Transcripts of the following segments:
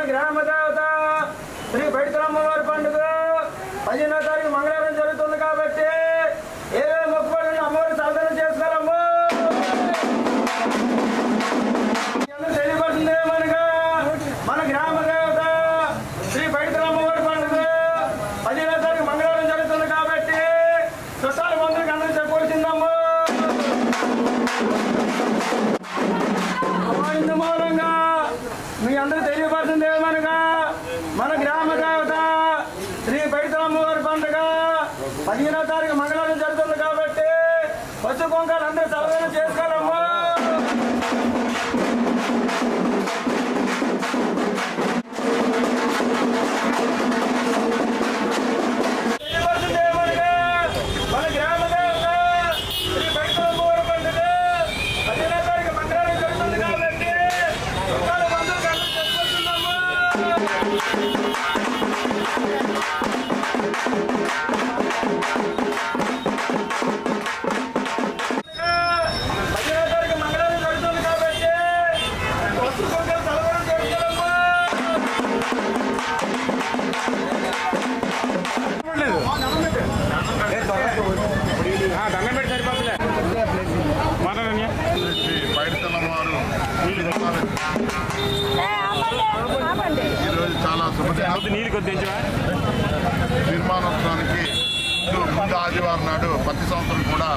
గ్రామ దేవత శ్రీ బయటరమ్మవారి పండుగ 15వ తారీఖు మంగళవారం జరుగుతుంది కాబట్టి ఏవే మొక్కుబడులను అమ్మవారి సాధన చేసుకోవాలమ్మో. తెలియబడుతుంది ఏమనగా మన గ్రామ దేవత శ్రీ బయటరమ్మవారి పండుగ 15వ తారీఖు మంగళవారం జరుగుతుంది కాబట్టి చుట్టాల మందులకు అందరూ చెప్పవలసిందమ్మో. ఇందు మూలంగా మీ అందరూ తెలియబడుతుంది ఏమనగా మన గ్రామ దేవత శ్రీ బయటరమ్మవారి పండుగ 15వ తారీఖు మంగళవారం జరుగుతుంది కాబట్టి పసుపు కుంకాలు అందరూ సర్వేలు చేసుకోవాలమ్మో. తెలియబడుతుంది ఏమనగా మన గ్రామ దేవత శ్రీ బయటరమ్మవారి పండుగ 15వ తారీఖు మంగళవారం జరుగుతుంది కాబట్టి చుట్టాల బంధువులకు అందరూ చెప్పుకుంటున్నాము. 15వ తారీఖు మంగళవారం జరుగుతుంది కాబట్టి పసుపు కుంకాలు సర్వేలు చేసుకోవాలమ్మో. దండం పెట్టి సరిపోతులే బయటతలవారు ఈరోజు చాలా నిర్మాణోత్సవానికి ముందు ఆదివారం నాడు ప్రతి సంవత్సరం కూడా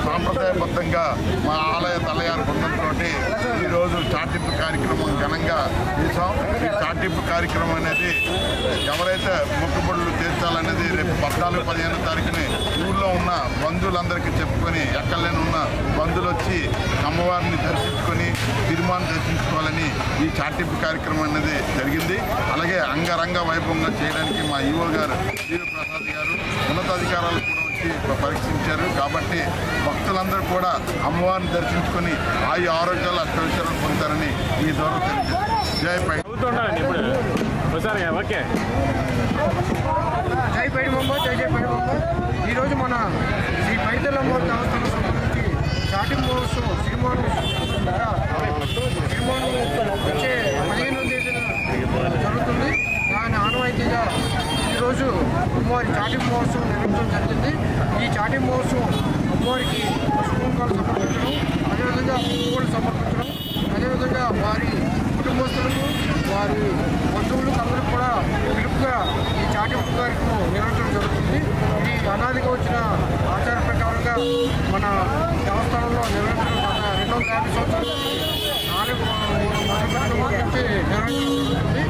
సాంప్రదాయబద్ధంగా మా ఆలయ తలయారు బృందంతో ఈరోజు చాటింపు కార్యక్రమం ఘనంగా చేసాం. ఈ చాటింపు కార్యక్రమం అనేది ఎవరైతే మొక్కుబడులు తీర్చాలనేది రేపు 14, 15వ తారీఖుని ఊళ్ళో ఉన్న బంధువులందరికీ చెప్పుకొని ఎక్కడలేని ఉన్న బంధువులు వచ్చి అమ్మవారిని దర్శించుకొని తిరుమలను దర్శించుకోవాలని ఈ చాటింపు కార్యక్రమం అనేది జరిగింది. అలాగే అంగరంగ వైభవంగా చేయడానికి మా ఈవో గారు ప్రసాద్ గారు ఉన్నతాధికారులు కూడా వచ్చి పరీక్షించారు. కాబట్టి భక్తులందరూ కూడా అమ్మవారిని దర్శించుకొని ఆయు ఆరోగ్యాలు అష్టవిషయాలను పొందుతారని ఈ ద్వారా తెలియజేస్తారు. జై పై జై పైడిబొమ్మ జై జై పైడిబొమ్మ. ఈరోజు మన శ్రీ బయటరమ్మవారి దేవస్థానం సంబంధించి చాటింపు మహోత్సవం సిరిమాను వచ్చే 15వ తేదీన జరుగుతుంది. దాని ఆనవాయితీగా ఈరోజు అమ్మవారి చాటింపు మహోత్సవం నిర్వహించడం జరిగింది. ఈ చాటింపు మహోత్సవం అమ్మవారికి పసుపు కుంకాలు సమర్పించడం, అదేవిధంగా పువ్వులు సమర్పించడం, అదేవిధంగా వారి కుటుంబస్తులకు వారి బంధువులకు అందరికీ కూడా పిలుపుగా ఈ చాటింపు కార్యక్రమం నిర్వహించడం జరుగుతుంది. ఇది అనాదిగా వచ్చిన ఆచార ప్రకారంగా మన దేవస్థానంలో నిర్వహించడం గత 250 సంవత్సరాల నుంచి నిర్వహించడం జరుగుతుంది.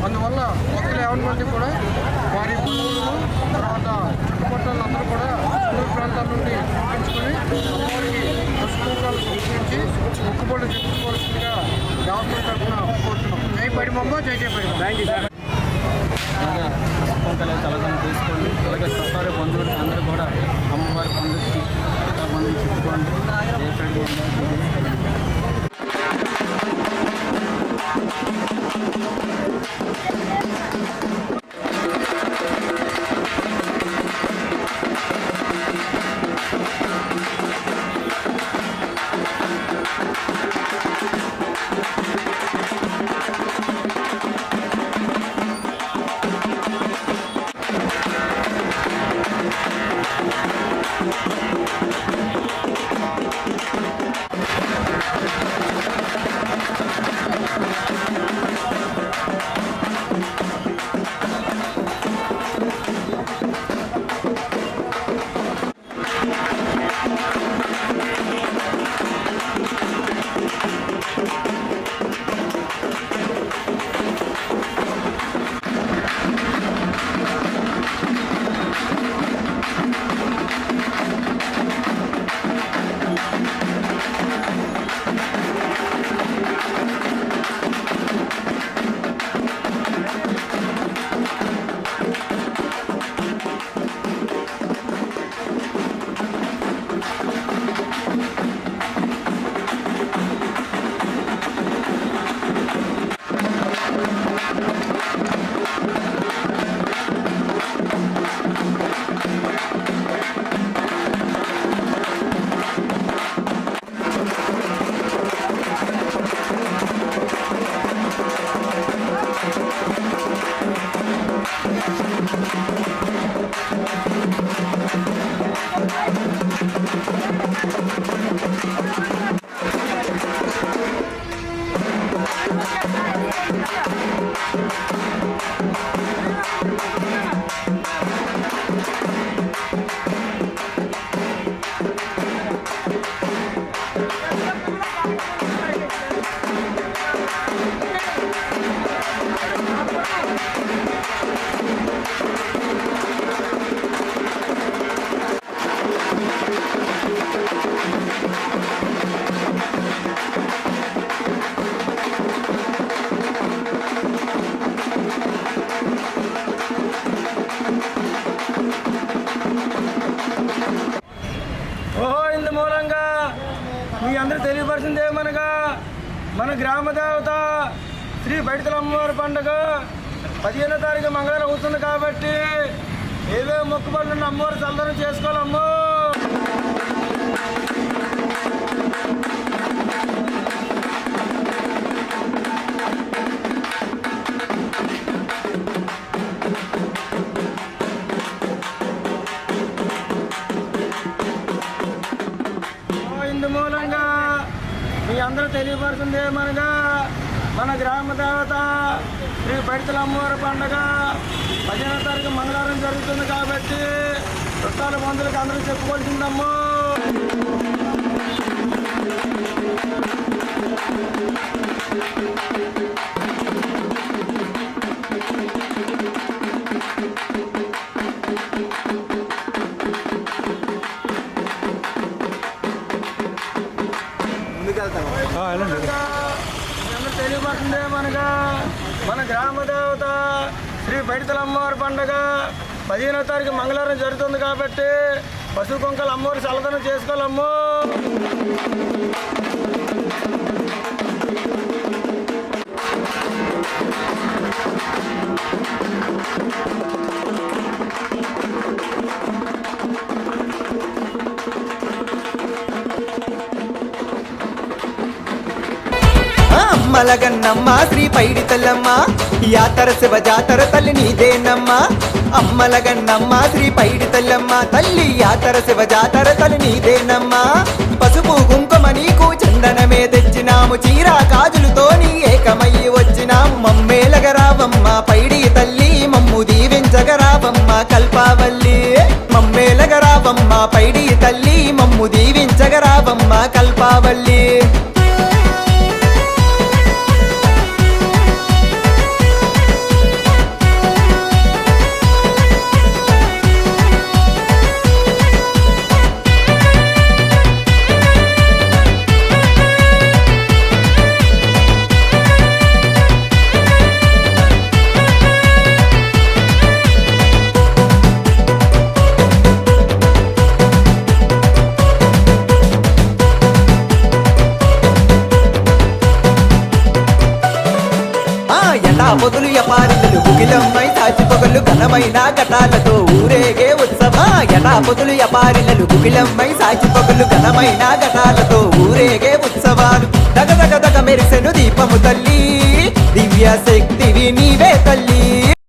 అందువల్ల భక్తులు 50 మంది కూడా వారి బంధువులను తర్వాత చుట్టుపక్కల అందరూ కూడా సుదూర ప్రాంతాల నుండి పంపించుకొని అమ్మవారికి పసుపు కుంకాలు సమర్పించి మొక్కుబడులు చెప్పుకోవాల్సిందిగా దేవస్థానం తరఫున కోరుతున్నాం. జై పైడిబొమ్మ జై జై పైడిబొమ్మ. Thank you sir. పసుపు కుంకాలు తలగని తీసుకోండి. అలాగే చుట్టాలు బంధువులు అందరూ కూడా అమ్మవారి పండుగకి బంధువులు చెప్పుకోండి. జై పైడిబొమ్మ. మన గ్రామ దేవత శ్రీ బయటితల అమ్మవారి పండుగ 15వ తారీఖు మంగళవారం అవుతుంది కాబట్టి ఏవే మొక్కుబడులను అమ్మవారి సందర్శన చేసుకోవాలమ్మో. ఇందు మూలంగా మీ అందరూ తెలియపడుతుంది ఏమనగా మన గ్రామ దేవత శ్రీ బయటితల అమ్మవారి పండుగ 15వ తారీఖు మంగళవారం జరుగుతుంది కాబట్టి చుట్టాల బంధువులకు అందరూ చెప్పుకోవాల్సిందమ్మో. తెలియబడుతుంది మనగా మన గ్రామ దేవత శ్రీ బయటితల అమ్మవారి పండుగ 15వ తారీఖు మంగళవారం జరుగుతుంది కాబట్టి పశువు కొంకలు అమ్మవారి చల్లదనం చేసుకోవాలమ్మో. అమ్మలగన్నమ్మ శ్రీ పైడితల్లమ్మ యాతర శివ జాతర తల్లి నీదేనమ్మ. అమ్మలగన్నమ్మ శ్రీ పైడితల్లమ్మ తల్లి యాతర శివ జాతర తల్లి నీదేనమ్మ. పసుపు కుంకుమ నీకు చందనమే తెచ్చినాము, చీర కాజులతో నీ ఏకమయ్యి వచ్చినాము. మమ్మేలగరావమ్మ పైడి తల్లి మమ్ము దీవించగరావమ్మ కల్పావల్లి. మమ్మేలగరావమ్మ పైడి తల్లి మమ్ము దీవించగరావమ్మ కల్పావల్లి. పొదులు యపారిలు గుగిలమ్మై సాచి పొగలు ఘనమైన ఘటాలతో ఊరేగే ఉత్సవ. ఎటా పొదులు యపారిలు గుగిలమ్మై సాచి పొగలు ఘనమైన ఘటాలతో ఊరేగే ఉత్సవాలు. దగ దగ దగ మెరిసెను దీపము తల్లి, దివ్య శక్తివి నీవే తల్లి.